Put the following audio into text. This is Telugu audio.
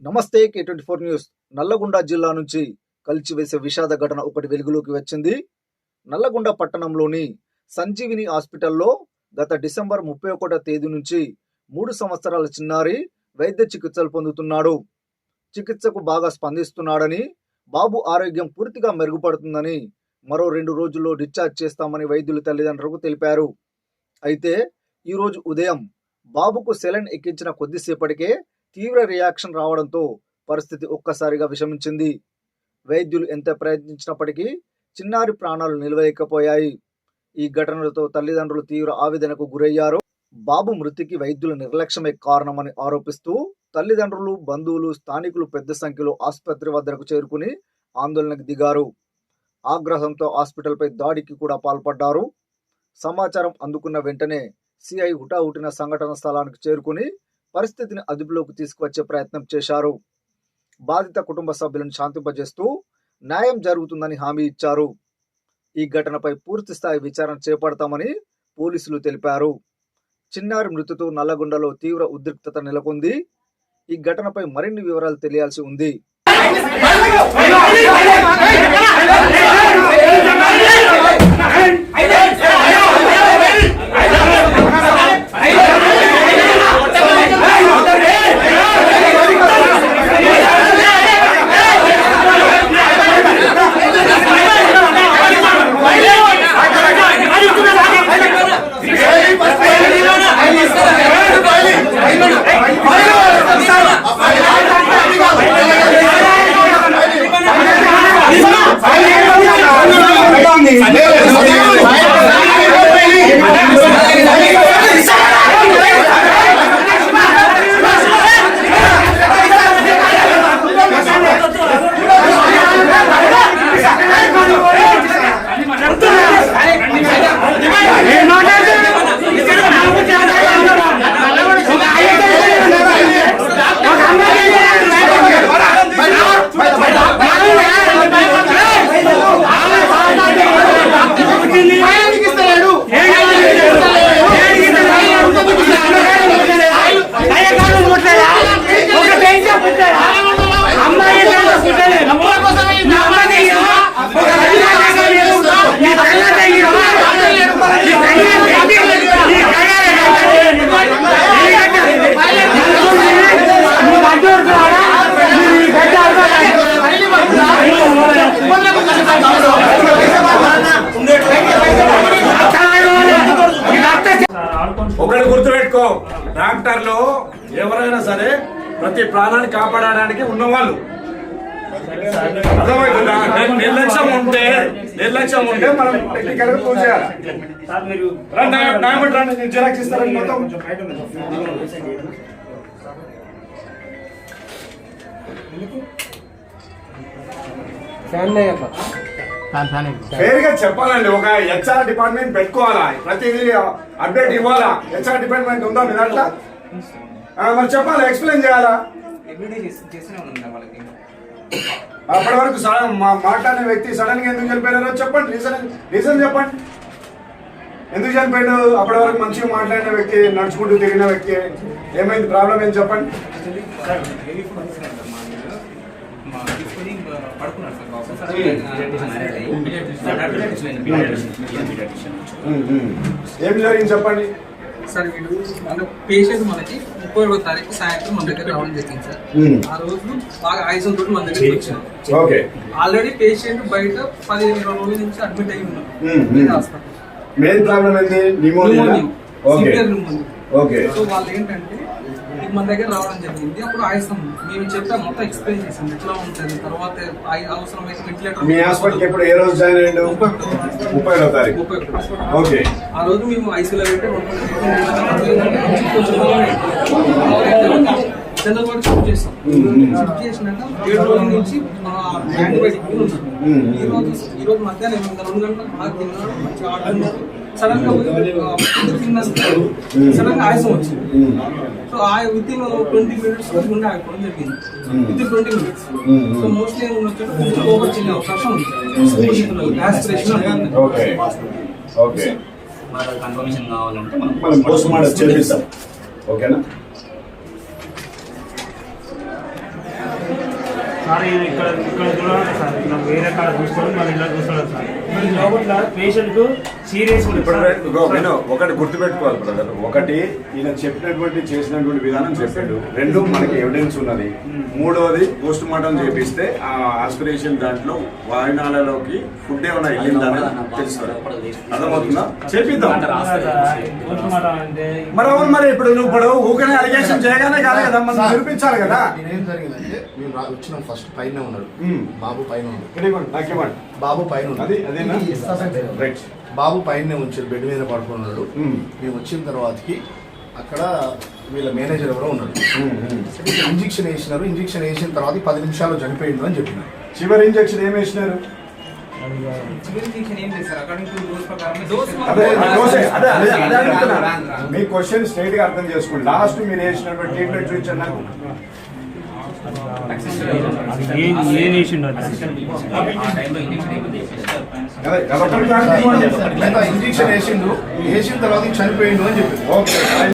నమస్తే K24 న్యూస్. నల్లగొండ జిల్లా నుంచి కలిచివేసే విషాద ఘటన ఒకటి వెలుగులోకి వచ్చింది. నల్లగొండ పట్టణంలోని సంజీవిని హాస్పిటల్లో గత డిసెంబర్ 31వ తేదీ నుంచి 3 సంవత్సరాల చిన్నారి వైద్య చికిత్సలు పొందుతున్నాడు. చికిత్సకు బాగా స్పందిస్తున్నాడని, బాబు ఆరోగ్యం పూర్తిగా మెరుగుపడుతుందని, మరో 2 రోజుల్లో డిశ్చార్జ్ చేస్తామని వైద్యులు తల్లిదండ్రులకు తెలిపారు. అయితే ఈరోజు ఉదయం బాబుకు సెలైన్ ఎక్కించిన కొద్దిసేపటికే తీవ్ర రియాక్షన్ రావడంతో పరిస్థితి ఒక్కసారిగా విషమించింది. వైద్యులు ఎంత ప్రయత్నించినప్పటికీ చిన్నారి ప్రాణాలు నిలవలేకపోయాయి. ఈ ఘటనలతో తల్లిదండ్రులు తీవ్ర ఆవేదనకు గురయ్యారు. బాబు మృతికి వైద్యుల నిర్లక్ష్యమే కారణమని ఆరోపిస్తూ తల్లిదండ్రులు, బంధువులు, స్థానికులు పెద్ద సంఖ్యలో ఆసుపత్రి వద్దకు చేరుకుని ఆందోళనకు దిగారు. ఆగ్రహంతో హాస్పిటల్పై దాడికి కూడా పాల్పడ్డారు. సమాచారం అందుకున్న వెంటనే సిఐ హుటాహుటిన సంఘటన స్థలానికి చేరుకుని పరిస్థితిని అదుపులోకి తీసుకువచ్చే ప్రయత్నం చేశారు. బాధిత కుటుంబ సభ్యులను శాంతింపజేస్తూ న్యాయం జరుగుతుందని హామీ ఇచ్చారు. ఈ ఘటనపై పూర్తి స్థాయి విచారణ చేపడతామని పోలీసులు తెలిపారు. చిన్నారి మృతితో నల్లగొండలో తీవ్ర ఉద్రిక్తత నెలకొంది. ఈ ఘటనపై మరిన్ని వివరాలు తెలియాల్సి ఉంది. ఒకటి గుర్తుపెట్టుకో, డాక్టర్లు ఎవరైనా సరే ప్రతి ప్రాణాన్ని కాపాడడానికి ఉన్నవాళ్ళు. నిర్లక్ష్యం ఉంటే మనం టెక్నికల్ గా పూజ చేయాలి. జిరాక్స్ ఇస్తారని మొత్తం ఫేర్గా చెప్పాలండి. ఒక హెచ్ఆర్ డిపార్ట్మెంట్ పెట్టుకోవాలా, ప్రతిదీ అప్డేట్ ఇవ్వాలా. హెచ్ఆర్ డిపార్ట్మెంట్ ఉందా మీ దాంట్లో? మరి చెప్పాలా, ఎక్స్ప్లెయిన్ చేయాలా. అప్పటి వరకు మాట్లాడిన వ్యక్తి సడన్ గా ఎందుకు చనిపోయినారో చెప్పండి. రీజన్ చెప్పండి, ఎందుకు చనిపోయాడు. అప్పటి వరకు మంచిగా మాట్లాడిన వ్యక్తి, నడుచుకుంటూ తిరిగిన వ్యక్తి, ఏమైంది, ప్రాబ్లం ఏం చెప్పండి. ఏం జరిగింది చెప్పండి సార్. వీడు పేషెంట్ మనకి 31వ తారీఖు సాయంత్రం మన దగ్గర రావడం జరిగింది సార్. ఆ రోజు బాగా ఆయుధంతో మన దగ్గర వచ్చారు. ఆల్రెడీ పేషెంట్ బయట 15-20 రోజుల నుంచి అడ్మిట్ అయ్యి ఉన్నారు హాస్పిటల్. మెయిన్ ప్రాబ్లం ఏంటి? నిమోనియా. సో వాళ్ళు ఏంటంటే మన దగ్గర రావడం జరిగింది. అప్పుడు ఆయుసం మేము చెప్పాము, మొత్తం ఎక్స్ప్లెయిన్ చేసాం ఎట్లా ఉంటుంది. తర్వాత అవసరమైతే వెంటిలేటర్. మీ హాస్పిటల్ ఎప్పుడు, ఏ రోజు జాయిన్ అయ్యాడు? 31వ తారీఖు. ఓకే. ఆ రోజు మేము ఐసీలో పెట్టి జనరల్ వార్డ్ షిఫ్ట్ చేస్తాం. షిఫ్ట్ చేసినాక 7 రోజుల నుంచి యాంటీబయాటిక్ ఉన్నాం. ఈ రోజు మధ్యాహ్నం 2 గంటలకు బాగా తిన్నాడు, మంచిగా ఆడుతున్నాడు. సడన్ గా సడన్ గా ఆయాసం వచ్చింది. సో విత్ ఇన్ 20 minutes గుండె ఆగిపోవడం జరిగింది. With in 20 minutes. So mostly ఏమన్నా ఓవర్ చిన్న అవకాశం ఉంది. కన్ఫర్మేషన్ కావాలంటే మనం పోస్ట్ మార్టం చేపిస్తాం. ఓకేనా? సార్ ఇది ఇక్కడ చూడాలి సార్ ఇట్లా వేరే కాడ చూసుకోవడం మళ్ళీ ఇలా చూస్తున్నాడు సార్ మరి లోపల పేషెంట్కు సీరియస్ ఉంది ఇప్పుడు సార్. నేను ఒకటి గుర్తుపెట్టుకోవాలి బ్రదర్. ఒకటి ఈయన చెప్పినటువంటి చేసినటువంటి విధానం చెప్పాడు. రెండు మనకి ఎవిడెన్స్ ఉన్నది. మూడవది పోస్ట్ మార్టం చేపిస్తే ఆ ఆస్పిరేషన్ దాంట్లో వాయినాలలోకి ఫుడ్ ఏమైనా వెళ్ళిందని తెలుస్తుంది. అర్థమవుతుందా? చేపిద్దాం. పోస్ట్ మార్టం అంటే మరి అవును, మరి ఇప్పుడు నువ్వు ఇప్పుడు ఊకనే అలిగేషన్ చేయగానే కాదు కదా, మనం నిరూపించాలి కదా. నేనేం జరిగిందంటే మేము వచ్చినాం ఫస్ట్ పైన ఉన్నాడు బాబు పైన ఉన్నాడు ఇవ్వండి, నాకు ఇవ్వండి. బాబు పైన ఉన్నాడు అదేనా రైట్. బాబు పైన ఉంచారు బెడ్ మీద పడుకున్నాడు మేము వచ్చిన తర్వాతకి అక్కడ వీళ్ళ మేనేజర్ ఎవరో ఉన్నాడు ఇంజెక్షన్ వేసినారు ఇంజెక్షన్ వేసిన తర్వాత 10 నిమిషాల్లో చనిపోయిండు అని చెప్పినారు చివరి ఇంజెక్షన్ ఏం వేసినారు? మీ క్వశ్చన్ స్ట్రైట్ గా అర్థం చేసుకోండి. లాస్ట్ మీరు వేసినటువంటి ట్రీట్మెంట్ చూపించండి నాకు. ఏం చేసిండు అది? అదే, అదొకటి clarity ఇవ్వండి. ఇంజెక్షన్ వేసిండు వేసిన తర్వాత చనిపోయిండు అని చెప్పిండు ఓకే.